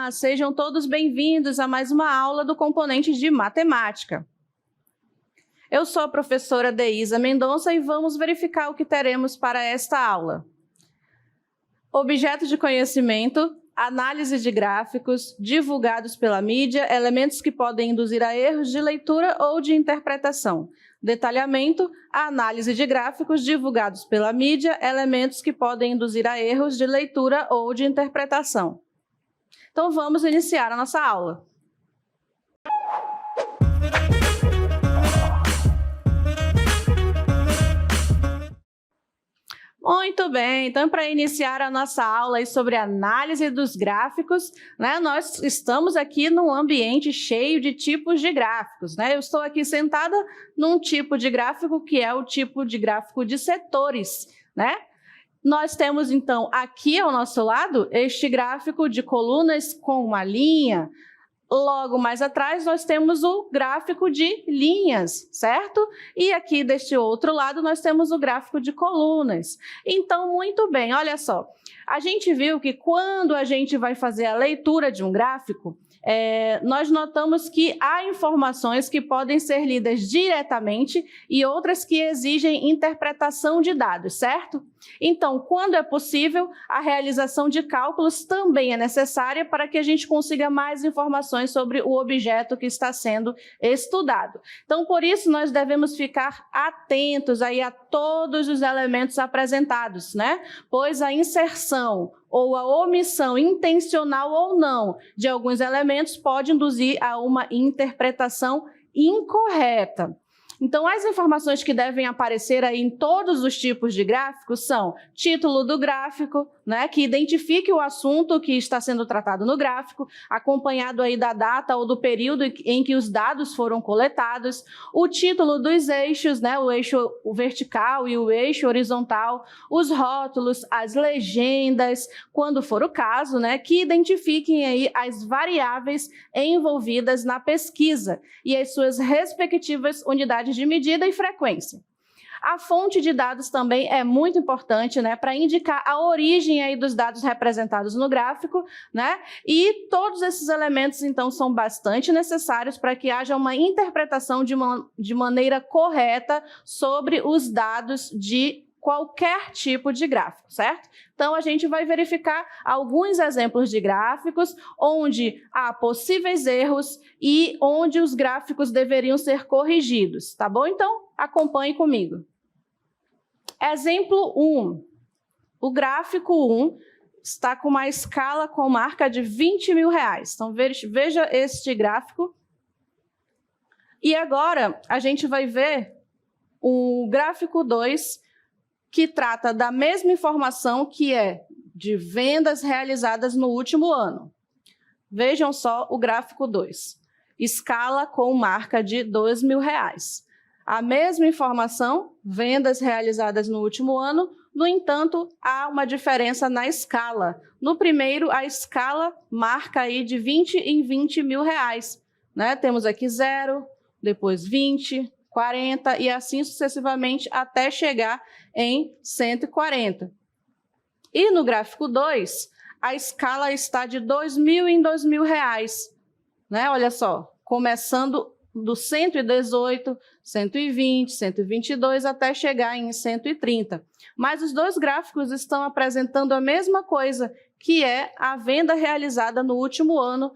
Olá, sejam todos bem-vindos a mais uma aula do componente de matemática. Eu sou a professora Deísa Mendonça e vamos verificar o que teremos para esta aula. Objeto de conhecimento, análise de gráficos, divulgados pela mídia, elementos que podem induzir a erros de leitura ou de interpretação. Detalhamento, análise de gráficos divulgados pela mídia, elementos que podem induzir a erros de leitura ou de interpretação. Então, vamos iniciar a nossa aula. Muito bem, então para iniciar a nossa aula aí sobre análise dos gráficos, nós estamos aqui num ambiente cheio de tipos de gráficos. Eu estou aqui sentada num tipo de gráfico que é o tipo de gráfico de setores. Nós temos então aqui ao nosso lado este gráfico de colunas com uma linha. Logo mais atrás, nós temos o gráfico de linhas, certo? E aqui deste outro lado, nós temos o gráfico de colunas. Então, muito bem, olha só. A gente viu que quando a gente vai fazer a leitura de um gráfico, nós notamos que há informações que podem ser lidas diretamente e outras que exigem interpretação de dados, certo? Então, quando é possível, a realização de cálculos também é necessária para que a gente consiga mais informações sobre o objeto que está sendo estudado. Então, por isso, nós devemos ficar atentos aí a todos os elementos apresentados, Pois a inserção ou a omissão intencional ou não de alguns elementos pode induzir a uma interpretação incorreta. Então, as informações que devem aparecer aí em todos os tipos de gráficos são título do gráfico, que identifique o assunto que está sendo tratado no gráfico, acompanhado aí da data ou do período em que os dados foram coletados, o título dos eixos, o eixo vertical e o eixo horizontal, os rótulos, as legendas, quando for o caso, que identifiquem aí as variáveis envolvidas na pesquisa e as suas respectivas unidades de medida e frequência. A fonte de dados também é muito importante, para indicar a origem aí dos dados representados no gráfico, E todos esses elementos, então, são bastante necessários para que haja uma interpretação de maneira correta sobre os dados de qualquer tipo de gráfico, certo? Então, a gente vai verificar alguns exemplos de gráficos onde há possíveis erros e onde os gráficos deveriam ser corrigidos, tá bom? Então, acompanhe comigo. Exemplo 1. O gráfico 1 está com uma escala com marca de R$20.000. Então, veja este gráfico. E agora, a gente vai ver o gráfico 2, que trata da mesma informação, que é de vendas realizadas no último ano. Vejam só o gráfico 2. Escala com marca de R$2.000. A mesma informação, vendas realizadas no último ano, no entanto, há uma diferença na escala. No primeiro, a escala marca aí de 20 em R$20.000. Temos aqui 0, depois 20, 40 e assim sucessivamente até chegar em 140. E no gráfico 2, a escala está de R$2.000 em R$2.000. Olha só, começando do 118, 120, 122 até chegar em 130. Mas os dois gráficos estão apresentando a mesma coisa, que é a venda realizada no último ano,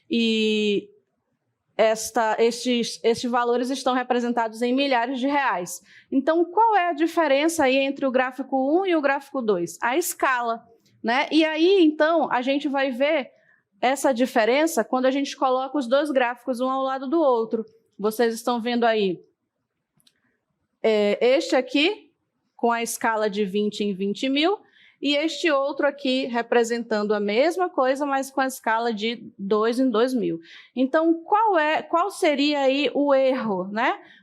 E estes valores estão representados em milhares de reais. Então, qual é a diferença aí entre o gráfico 1 e o gráfico 2? A escala, E aí, então, a gente vai ver essa diferença quando a gente coloca os dois gráficos um ao lado do outro. Vocês estão vendo aí este aqui, com a escala de 20 em R$20.000, e este outro aqui representando a mesma coisa, mas com a escala de 2 em R$2.000. Então, qual seria aí o erro,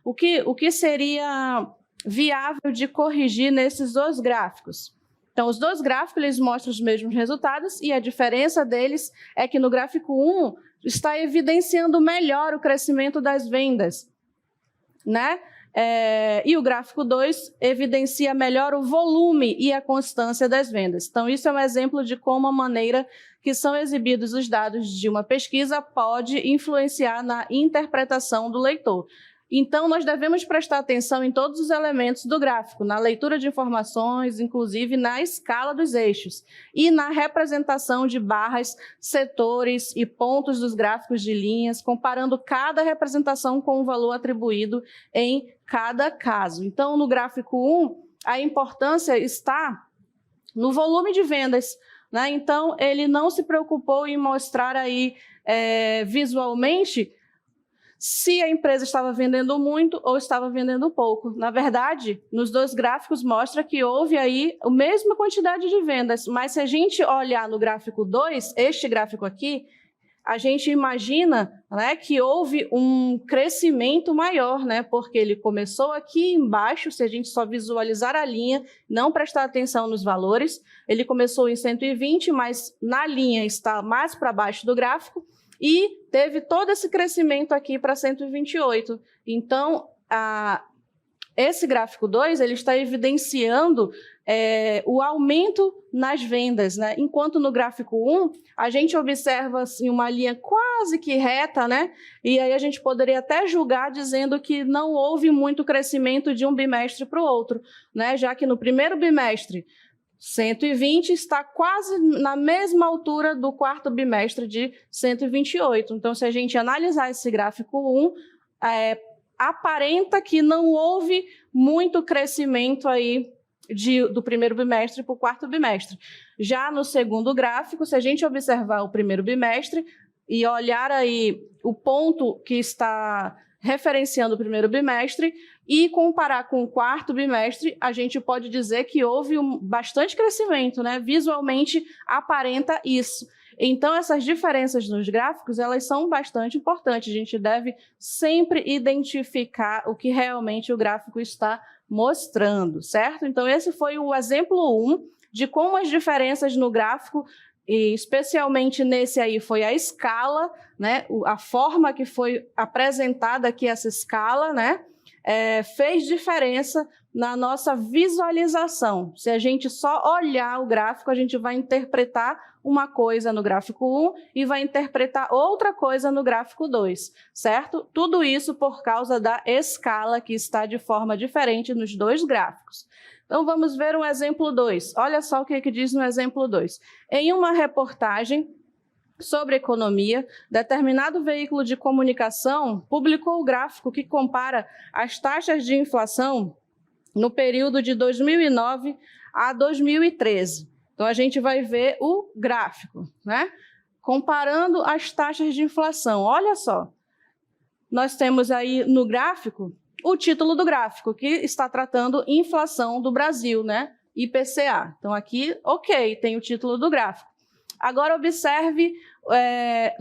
O que seria viável de corrigir nesses dois gráficos? Então, os dois gráficos eles mostram os mesmos resultados e a diferença deles é que no gráfico 1 está evidenciando melhor o crescimento das vendas, E o gráfico 2 evidencia melhor o volume e a constância das vendas. Então, isso é um exemplo de como a maneira que são exibidos os dados de uma pesquisa pode influenciar na interpretação do leitor. Então, nós devemos prestar atenção em todos os elementos do gráfico, na leitura de informações, inclusive na escala dos eixos, e na representação de barras, setores e pontos dos gráficos de linhas, comparando cada representação com o valor atribuído em cada caso. Então, no gráfico 1, a importância está no volume de vendas, né? Então, ele não se preocupou em mostrar aí visualmente se a empresa estava vendendo muito ou estava vendendo pouco. Na verdade, nos dois gráficos mostra que houve aí a mesma quantidade de vendas, mas se a gente olhar no gráfico 2, este gráfico aqui, a gente imagina, né, que houve um crescimento maior, né, porque ele começou aqui embaixo, se a gente só visualizar a linha, não prestar atenção nos valores, ele começou em 120, mas na linha está mais para baixo do gráfico, e teve todo esse crescimento aqui para 128. Então, esse gráfico 2 ele está evidenciando o aumento nas vendas, né? Enquanto no gráfico 1, a gente observa assim, uma linha quase que reta, né? E aí a gente poderia até julgar dizendo que não houve muito crescimento de um bimestre para o outro, né? Já que no primeiro bimestre, 120 está quase na mesma altura do quarto bimestre de 128. Então, se a gente analisar esse gráfico 1, aparenta que não houve muito crescimento aí do primeiro bimestre para o quarto bimestre. Já no segundo gráfico, se a gente observar o primeiro bimestre e olhar aí o ponto que está referenciando o primeiro bimestre e comparar com o quarto bimestre, a gente pode dizer que houve bastante crescimento, né? Visualmente aparenta isso. Então, essas diferenças nos gráficos, elas são bastante importantes. A gente deve sempre identificar o que realmente o gráfico está mostrando, certo? Então, esse foi o exemplo 1 de como as diferenças no gráfico, e especialmente nesse aí, foi a escala, né? A forma que foi apresentada aqui essa escala, né? Fez diferença na nossa visualização. Se a gente só olhar o gráfico, a gente vai interpretar uma coisa no gráfico 1 e vai interpretar outra coisa no gráfico 2, certo? Tudo isso por causa da escala que está de forma diferente nos dois gráficos. Então, vamos ver um exemplo 2. Olha só o que diz no exemplo 2. Em uma reportagem sobre economia, determinado veículo de comunicação publicou o gráfico que compara as taxas de inflação no período de 2009 a 2013. Então, a gente vai ver o gráfico, né? Comparando as taxas de inflação. Olha só, nós temos aí no gráfico o título do gráfico, que está tratando inflação do Brasil, né? IPCA. Então, aqui, ok, tem o título do gráfico. Agora, observe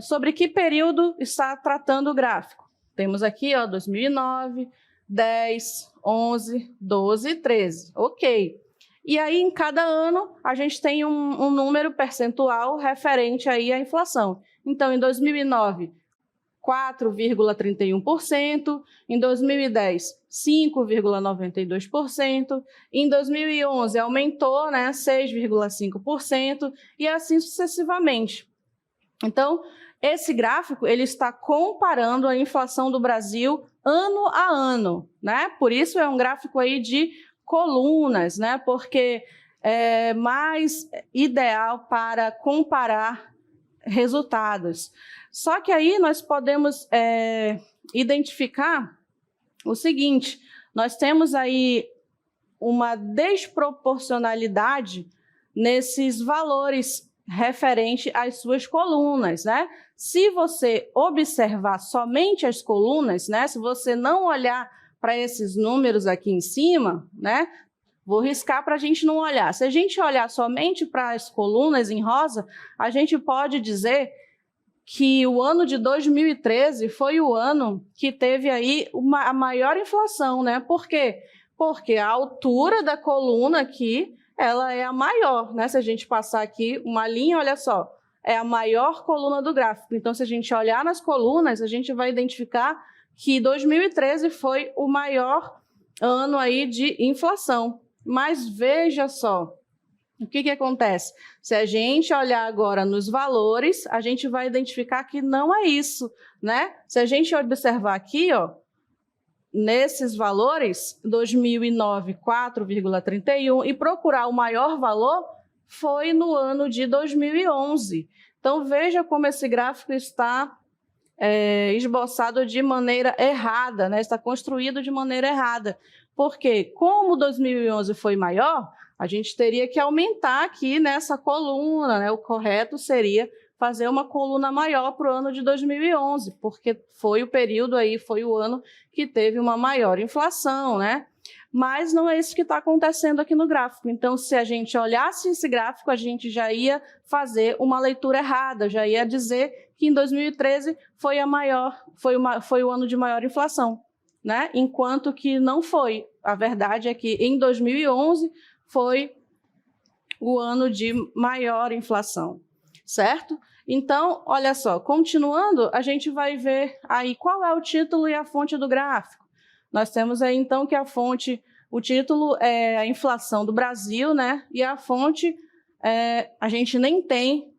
sobre que período está tratando o gráfico. Temos aqui, ó, 2009, 10, 11, 12 e 13. Ok. E aí, em cada ano, a gente tem um número percentual referente aí à inflação. Então, em 2009, 4,31%, em 2010, 5,92%, em 2011 aumentou, né, 6,5% e assim sucessivamente. Então, esse gráfico ele está comparando a inflação do Brasil ano a ano, né? Por isso é um gráfico aí de colunas, né? Porque é mais ideal para comparar resultados. Só que aí nós podemos identificar o seguinte: nós temos aí uma desproporcionalidade nesses valores referente às suas colunas, né? Se você observar somente as colunas, né? Se você não olhar para esses números aqui em cima, né? Vou riscar para a gente não olhar. Se a gente olhar somente para as colunas em rosa, a gente pode dizer que o ano de 2013 foi o ano que teve aí a maior inflação, né? Por quê? Porque a altura da coluna aqui, ela é a maior, né? Se a gente passar aqui uma linha, olha só, é a maior coluna do gráfico. Então, se a gente olhar nas colunas, a gente vai identificar que 2013 foi o maior ano aí de inflação. Mas veja só, o que acontece? Se a gente olhar agora nos valores, a gente vai identificar que não é isso, né? Se a gente observar aqui, ó, nesses valores, 2009, 4,31, e procurar o maior valor, foi no ano de 2011. Então, veja como esse gráfico está esboçado de maneira errada, né? Está construído de maneira errada. Porque, como 2011 foi maior, a gente teria que aumentar aqui nessa coluna, né? O correto seria fazer uma coluna maior para o ano de 2011, porque foi o período aí, foi o ano que teve uma maior inflação, né? Mas não é isso que está acontecendo aqui no gráfico. Então, se a gente olhasse esse gráfico, a gente já ia fazer uma leitura errada, já ia dizer que em 2013 foi o ano de maior inflação, né? Enquanto que não foi. A verdade é que em 2011 foi o ano de maior inflação, certo? Então, olha só, continuando, a gente vai ver aí qual é o título e a fonte do gráfico. Nós temos aí, então, que a fonte, o título é a inflação do Brasil, né? E a fonte a gente nem tem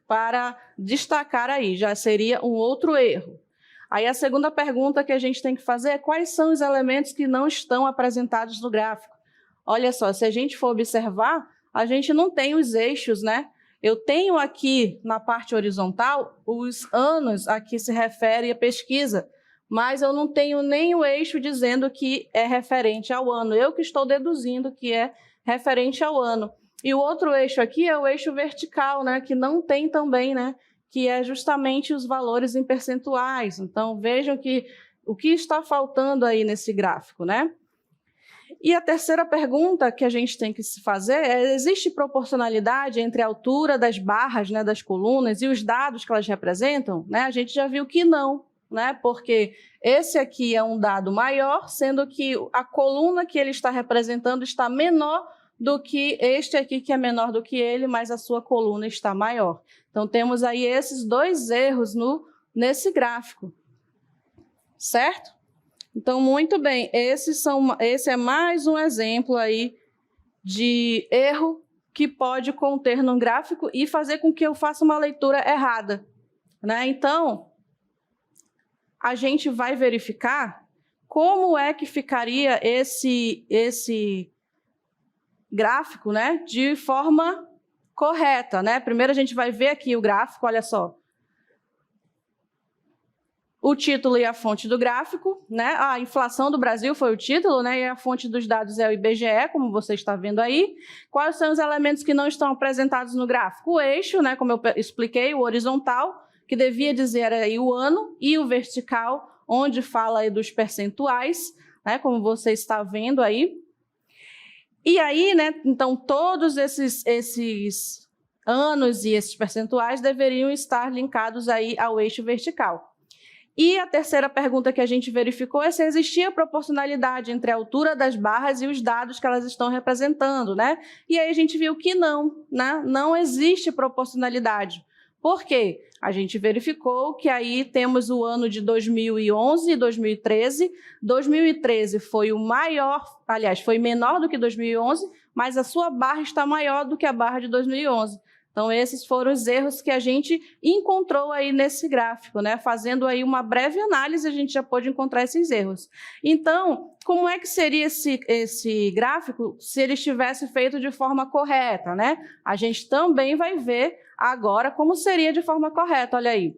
para destacar aí, já seria um outro erro. Aí a segunda pergunta que a gente tem que fazer é quais são os elementos que não estão apresentados no gráfico. Olha só, se a gente for observar, a gente não tem os eixos, né? Eu tenho aqui na parte horizontal os anos a que se refere a pesquisa, mas eu não tenho nem o eixo dizendo que é referente ao ano. Eu que estou deduzindo que é referente ao ano. E o outro eixo aqui é o eixo vertical, né, que não tem também, né, que é justamente os valores em percentuais. Então, vejam que o que está faltando aí nesse gráfico, né? E a terceira pergunta que a gente tem que se fazer é: existe proporcionalidade entre a altura das barras, né, das colunas e os dados que elas representam? Né? A gente já viu que não, né? Porque esse aqui é um dado maior, sendo que a coluna que ele está representando está menor do que este aqui, que é menor do que ele, mas a sua coluna está maior. Então, temos aí esses dois erros nesse gráfico, certo? Então, muito bem, esse é mais um exemplo aí de erro que pode conter num gráfico e fazer com que eu faça uma leitura errada, né? Então, a gente vai verificar como é que ficaria esse gráfico, né, de forma correta, né? Primeiro a gente vai ver aqui o gráfico, olha só. O título e a fonte do gráfico, né? A inflação do Brasil foi o título, né? E a fonte dos dados é o IBGE, como você está vendo aí. Quais são os elementos que não estão apresentados no gráfico? O eixo, né? Como eu expliquei, o horizontal, que devia dizer aí o ano, e o vertical, onde fala aí dos percentuais, né? Como você está vendo aí. E aí, né, então, todos esses anos e esses percentuais deveriam estar linkados aí ao eixo vertical. E a terceira pergunta que a gente verificou é se existia proporcionalidade entre a altura das barras e os dados que elas estão representando, né? E aí a gente viu que não, né? Não existe proporcionalidade. Por quê? A gente verificou que aí temos o ano de 2011 e 2013. 2013 foi o maior, aliás, foi menor do que 2011, mas a sua barra está maior do que a barra de 2011. Então, esses foram os erros que a gente encontrou aí nesse gráfico, né? Fazendo aí uma breve análise, a gente já pôde encontrar esses erros. Então, como é que seria esse gráfico se ele estivesse feito de forma correta, né? A gente também vai ver agora como seria de forma correta, olha aí.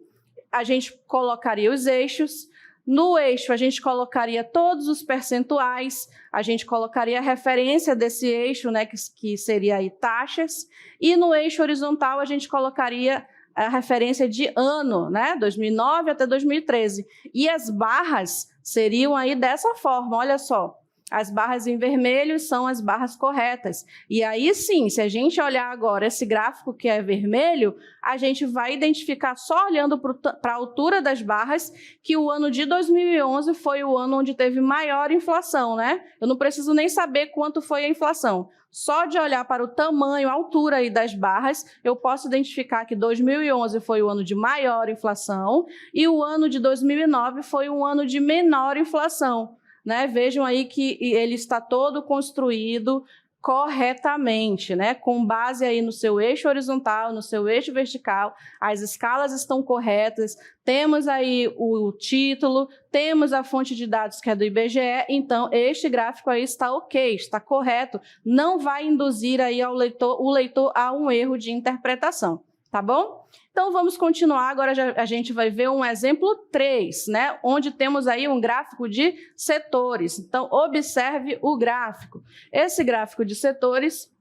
A gente colocaria os eixos. No eixo, a gente colocaria todos os percentuais, a gente colocaria a referência desse eixo, né, que seria aí taxas, e no eixo horizontal a gente colocaria a referência de ano, né, 2009 até 2013. E as barras seriam aí dessa forma, olha só. As barras em vermelho são as barras corretas. E aí sim, se a gente olhar agora esse gráfico que é vermelho, a gente vai identificar só olhando para a altura das barras que o ano de 2011 foi o ano onde teve maior inflação, né? Eu não preciso nem saber quanto foi a inflação. Só de olhar para o tamanho, a altura aí das barras, eu posso identificar que 2011 foi o ano de maior inflação e o ano de 2009 foi um ano de menor inflação. né? Vejam aí que ele está todo construído corretamente, né? Com base aí no seu eixo horizontal, no seu eixo vertical, as escalas estão corretas, temos aí o título, temos a fonte de dados que é do IBGE, então este gráfico aí está ok, está correto, não vai induzir aí o leitor a um erro de interpretação, tá bom? Então, vamos continuar, agora a gente vai ver um exemplo 3, né? Onde temos aí um gráfico de setores. Então, observe o gráfico. Esse gráfico de setores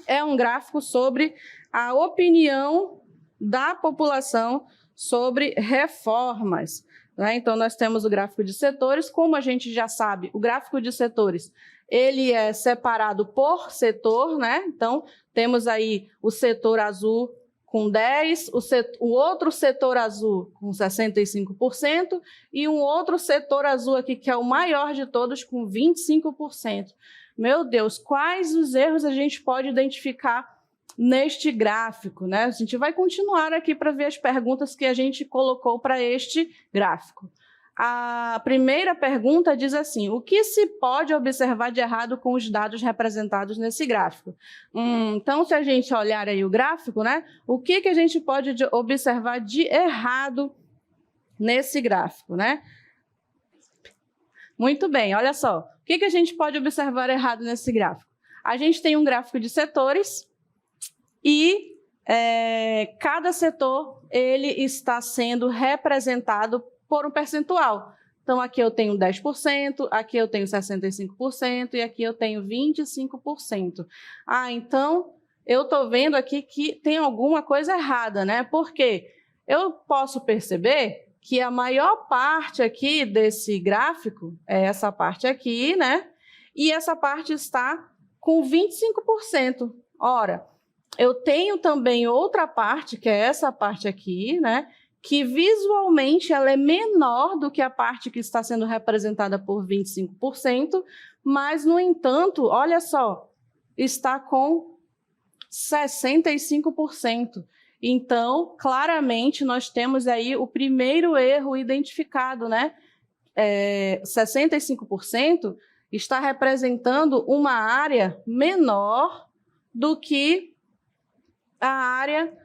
é um gráfico sobre a opinião da população sobre reformas, né? Então, nós temos o gráfico de setores. Como a gente já sabe, o gráfico de setores, ele é separado por setor, né? Então, temos aí o setor azul com 10%, o outro setor azul com 65% e um outro setor azul aqui, que é o maior de todos, com 25%. Meu Deus, quais os erros a gente pode identificar neste gráfico, né? A gente vai continuar aqui para ver as perguntas que a gente colocou para este gráfico. A primeira pergunta diz assim: o que se pode observar de errado com os dados representados nesse gráfico? Então, se a gente olhar aí o gráfico, né, o que a gente pode observar de errado nesse gráfico, né? Muito bem, olha só. O que a gente pode observar errado nesse gráfico? A gente tem um gráfico de setores e cada setor ele está sendo representado por um percentual. Então, aqui eu tenho 10%, aqui eu tenho 65% e aqui eu tenho 25%. Então, eu estou vendo aqui que tem alguma coisa errada, né? Porque eu posso perceber que a maior parte aqui desse gráfico é essa parte aqui, né? E essa parte está com 25%. Ora, eu tenho também outra parte, que é essa parte aqui, né? Que visualmente ela é menor do que a parte que está sendo representada por 25%, mas, no entanto, olha só, está com 65%. Então, claramente, nós temos aí o primeiro erro identificado, né? 65% está representando uma área menor do que a área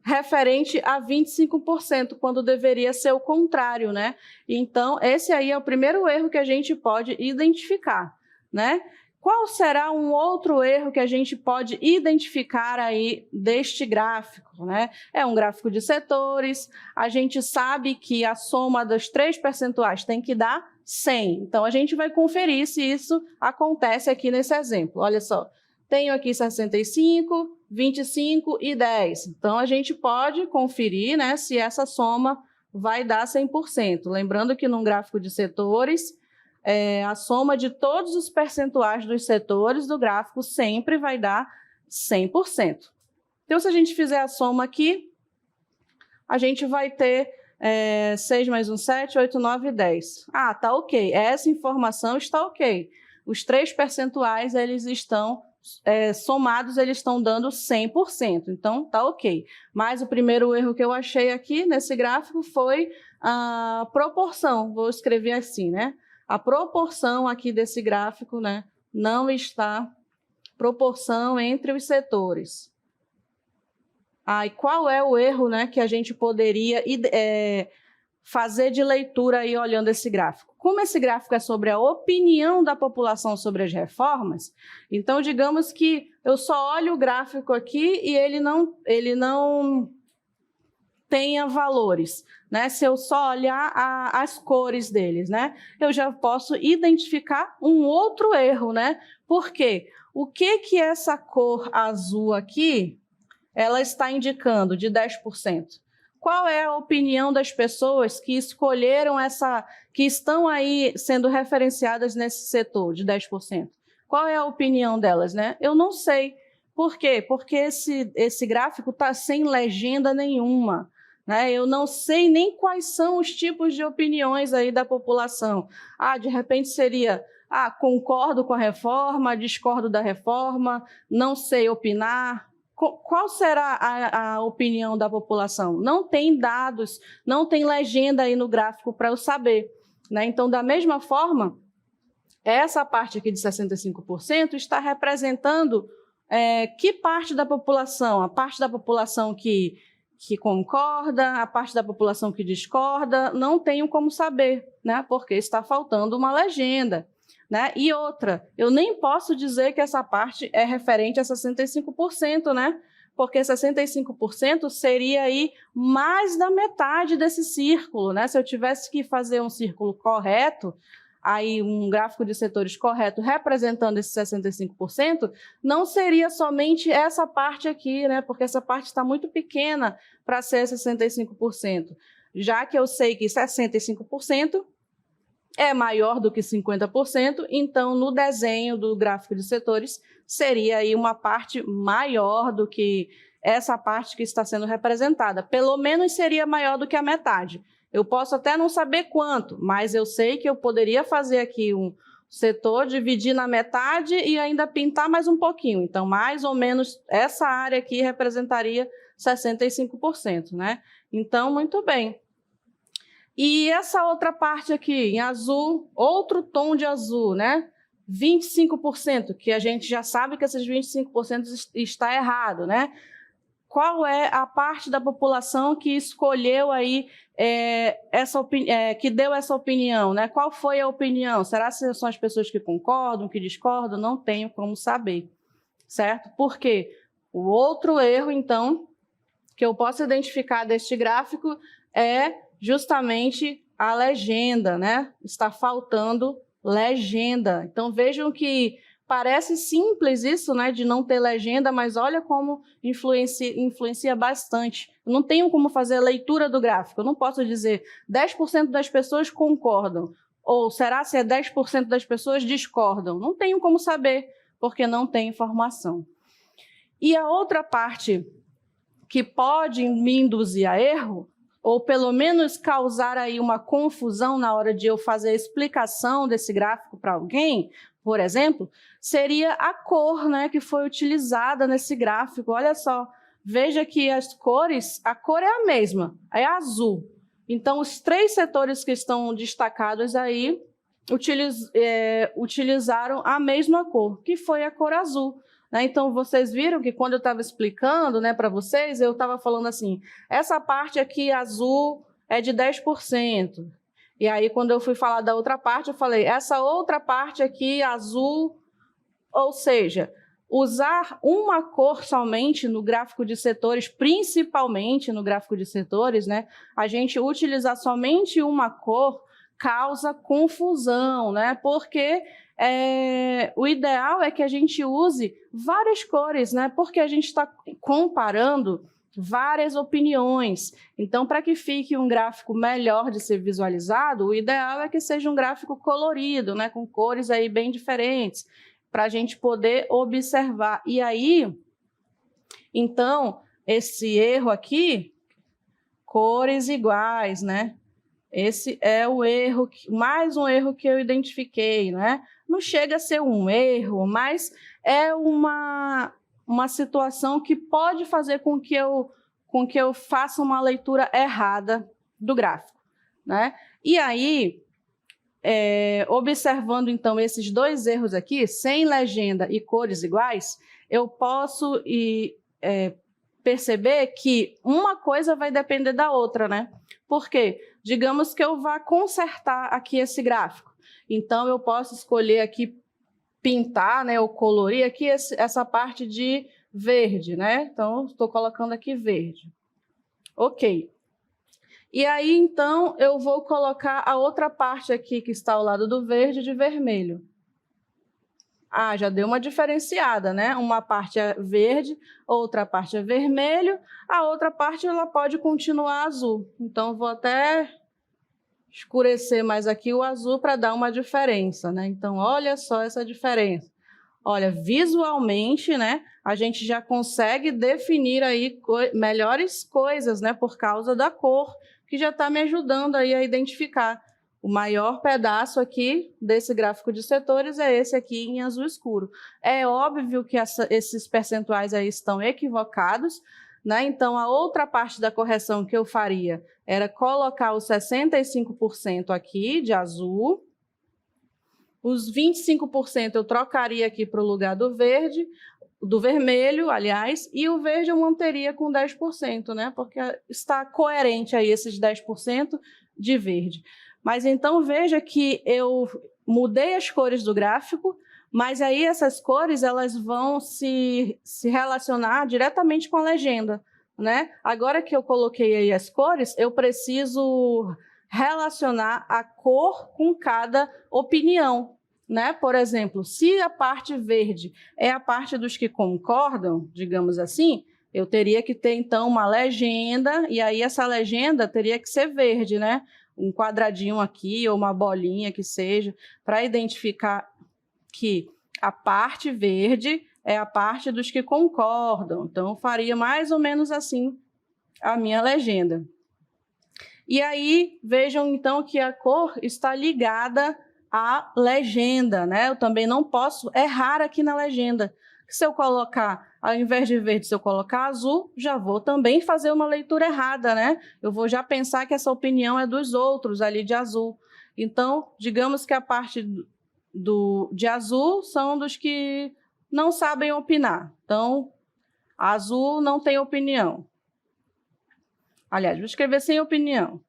referente a 25%, quando deveria ser o contrário, né? Então, esse aí é o primeiro erro que a gente pode identificar, né? Qual será um outro erro que a gente pode identificar aí deste gráfico, né? É um gráfico de setores, a gente sabe que a soma dos 3 percentuais tem que dar 100. Então, a gente vai conferir se isso acontece aqui nesse exemplo. Olha só, tenho aqui 65, 25 e 10. Então, a gente pode conferir, né, se essa soma vai dar 100%. Lembrando que num gráfico de setores, a soma de todos os percentuais dos setores do gráfico sempre vai dar 100%. Então, se a gente fizer a soma aqui, a gente vai ter 6 mais 1, 7, 8, 9 e 10. Ah, tá ok. Essa informação está ok. Os 3 percentuais, eles estão somados, eles estão dando 100%. Então, tá ok. Mas o primeiro erro que eu achei aqui nesse gráfico foi a proporção. Vou escrever assim, né? A proporção aqui desse gráfico, né, não está proporção entre os setores. E qual é o erro, né, que a gente poderia fazer de leitura aí olhando esse gráfico? Como esse gráfico é sobre a opinião da população sobre as reformas, então digamos que eu só olho o gráfico aqui e ele não tenha valores, né? Se eu só olhar as cores deles, né? Eu já posso identificar um outro erro, né? Por quê? O que essa cor azul aqui, ela está indicando de 10%? Qual é a opinião das pessoas que escolheram que estão aí sendo referenciadas nesse setor de 10%? Qual é a opinião delas, né? Eu não sei. Por quê? Porque esse gráfico está sem legenda nenhuma, né? Eu não sei nem quais são os tipos de opiniões aí da população. De repente seria, concordo com a reforma, discordo da reforma, não sei opinar. Qual será a opinião da população? Não tem dados, não tem legenda aí no gráfico para eu saber, né? Então, da mesma forma, essa parte aqui de 65% está representando que parte da população? A parte da população que concorda, a parte da população que discorda, não tenho como saber, né? Porque está faltando uma legenda, né? E outra, eu nem posso dizer que essa parte é referente a 65%, né? Porque 65% seria aí mais da metade desse círculo, né? Se eu tivesse que fazer um círculo correto, aí um gráfico de setores correto representando esses 65%, não seria somente essa parte aqui, né? Porque essa parte está muito pequena para ser 65%. Já que eu sei que 65% é maior do que 50%, então no desenho do gráfico de setores seria aí uma parte maior do que essa parte que está sendo representada. Pelo menos seria maior do que a metade. Eu posso até não saber quanto, mas eu sei que eu poderia fazer aqui um setor, dividir na metade e ainda pintar mais um pouquinho. Então, mais ou menos, essa área aqui representaria 65%, né? Então, muito bem. E essa outra parte aqui, em azul, outro tom de azul, né? 25%, que a gente já sabe que esses 25% está errado, né? Qual é a parte da população que escolheu aí que deu essa opinião, né? Qual foi a opinião? Será que são as pessoas que concordam, que discordam? Não tenho como saber, certo? Porque o outro erro, então, que eu posso identificar deste gráfico é justamente a legenda, né? Está faltando legenda. Então, vejam que parece simples isso, né, de não ter legenda, mas olha como influencia bastante. Eu não tenho como fazer a leitura do gráfico. Eu não posso dizer 10% das pessoas concordam, ou será se é 10% das pessoas discordam? Não tenho como saber, porque não tem informação. E a outra parte que pode me induzir a erro, ou pelo menos causar aí uma confusão na hora de eu fazer a explicação desse gráfico para alguém, por exemplo, seria a cor, né, que foi utilizada nesse gráfico. Olha só, veja que as cores, a cor é a mesma, é azul. Então, os 3 setores que estão destacados aí utilizaram a mesma cor, que foi a cor azul. Então, vocês viram que quando eu estava explicando, né, para vocês, eu estava falando assim, essa parte aqui azul é de 10%. E aí, quando eu fui falar da outra parte, eu falei, essa outra parte aqui azul, ou seja, usar uma cor somente no gráfico de setores, principalmente no gráfico de setores, né, a gente utilizar somente uma cor causa confusão, né, porque o ideal é que a gente use várias cores, né? Porque a gente está comparando várias opiniões. Então, para que fique um gráfico melhor de ser visualizado, o ideal é que seja um gráfico colorido, né? Com cores aí bem diferentes, para a gente poder observar. E aí, então, esse erro aqui, cores iguais, né? Esse é o erro, mais um erro que eu identifiquei, né? Não chega a ser um erro, mas é uma situação que pode fazer com que eu faça uma leitura errada do gráfico, né? E aí, observando então esses 2 erros aqui, sem legenda e cores iguais, eu posso perceber que uma coisa vai depender da outra, né? Por quê? Digamos que eu vá consertar aqui esse gráfico. Então, eu posso escolher aqui pintar, né, ou colorir aqui essa parte de verde, né? Então, estou colocando aqui verde. Ok. E aí, então, eu vou colocar a outra parte aqui que está ao lado do verde de vermelho. Ah, já deu uma diferenciada, né? Uma parte é verde, outra parte é vermelho, a outra parte ela pode continuar azul. Então, vou até escurecer mais aqui o azul para dar uma diferença, né? Então, olha só essa diferença. Olha, visualmente, né, a gente já consegue definir aí melhores coisas, né, por causa da cor, que já está me ajudando aí a identificar. O maior pedaço aqui desse gráfico de setores é esse aqui em azul escuro. É óbvio que esses percentuais aí estão equivocados, né? Então, a outra parte da correção que eu faria era colocar os 65% aqui de azul Os 25% eu trocaria aqui para o lugar do verde, do vermelho, aliás, e o verde eu manteria com 10%, né? Porque está coerente aí esses 10% de verde. Mas então veja que eu mudei as cores do gráfico, mas aí essas cores elas vão se relacionar diretamente com a legenda, né? Agora que eu coloquei aí as cores, eu preciso relacionar a cor com cada opinião, né? Por exemplo, se a parte verde é a parte dos que concordam, digamos assim, eu teria que ter, então, uma legenda, e aí essa legenda teria que ser verde, né? Um quadradinho aqui ou uma bolinha que seja, para identificar que a parte verde é a parte dos que concordam. Então, eu faria mais ou menos assim a minha legenda. E aí, vejam então que a cor está ligada à legenda, né? Eu também não posso errar aqui na legenda. Se eu colocar, ao invés de verde, se eu colocar azul, já vou também fazer uma leitura errada, né? Eu vou já pensar que essa opinião é dos outros ali de azul. Então, digamos que a parte de azul são dos que não sabem opinar. Então, azul não tem opinião. Aliás, vou escrever sem opinião.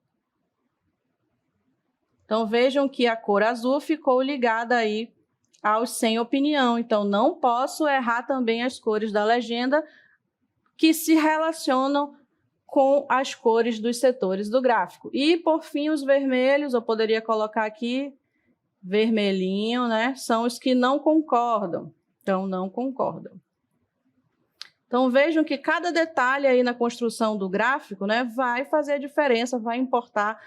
Então, vejam que a cor azul ficou ligada aí aos sem opinião. Então, não posso errar também as cores da legenda que se relacionam com as cores dos setores do gráfico. E, por fim, os vermelhos, eu poderia colocar aqui, vermelhinho, né? São os que não concordam. Então, não concordam. Então, vejam que cada detalhe aí na construção do gráfico, né, vai fazer a diferença, vai importar,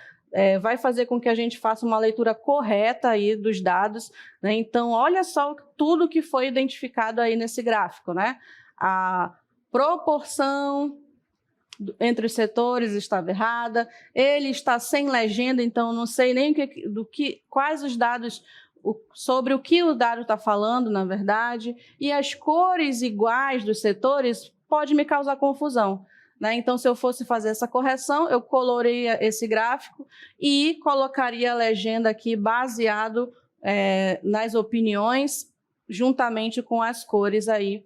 vai fazer com que a gente faça uma leitura correta aí dos dados, né? Então, olha só tudo que foi identificado aí nesse gráfico, né? A proporção entre os setores estava errada, ele está sem legenda, então não sei nem quais os dados, sobre o que o dado está falando, na verdade, e as cores iguais dos setores pode me causar confusão, né? Então, se eu fosse fazer essa correção, eu coloreia esse gráfico e colocaria a legenda aqui baseado nas opiniões, juntamente com as cores aí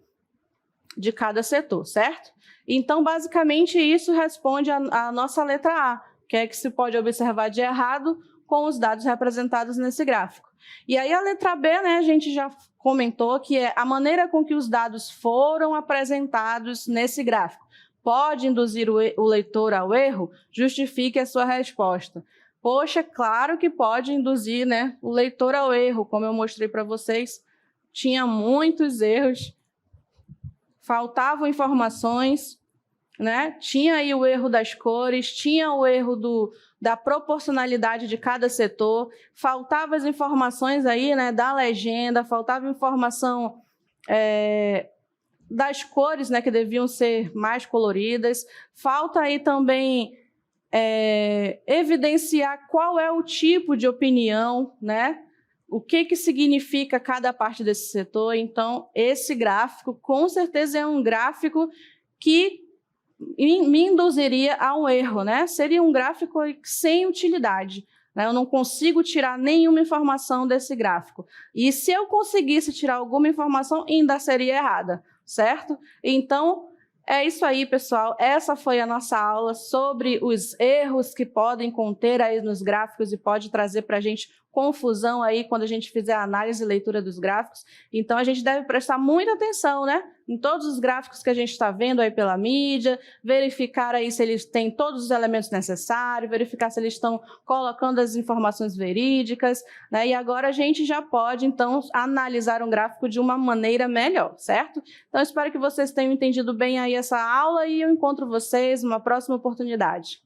de cada setor, certo? Então, basicamente, isso responde à nossa letra A, que é que se pode observar de errado com os dados representados nesse gráfico. E aí a letra B, né, a gente já comentou que é a maneira com que os dados foram apresentados nesse gráfico. Pode induzir o leitor ao erro? Justifique a sua resposta. Poxa, claro que pode induzir, né, o leitor ao erro, como eu mostrei para vocês. Tinha muitos erros, faltavam informações, né? Tinha aí o erro das cores, tinha o erro da proporcionalidade de cada setor, faltavam as informações aí, né, da legenda, faltava informação das cores, né, que deviam ser mais coloridas, falta aí também evidenciar qual é o tipo de opinião, né? O que significa cada parte desse setor. Então, esse gráfico, com certeza, é um gráfico que me induziria a um erro, né? Seria um gráfico sem utilidade, né? Eu não consigo tirar nenhuma informação desse gráfico. E se eu conseguisse tirar alguma informação, ainda seria errada, certo? Então, é isso aí, pessoal. Essa foi a nossa aula sobre os erros que podem conter aí nos gráficos e pode trazer para a gente confusão aí quando a gente fizer a análise e leitura dos gráficos. Então, a gente deve prestar muita atenção, né, em todos os gráficos que a gente está vendo aí pela mídia, verificar aí se eles têm todos os elementos necessários, verificar se eles estão colocando as informações verídicas, né, e agora a gente já pode, então, analisar um gráfico de uma maneira melhor, certo? Então, espero que vocês tenham entendido bem aí essa aula e eu encontro vocês numa próxima oportunidade.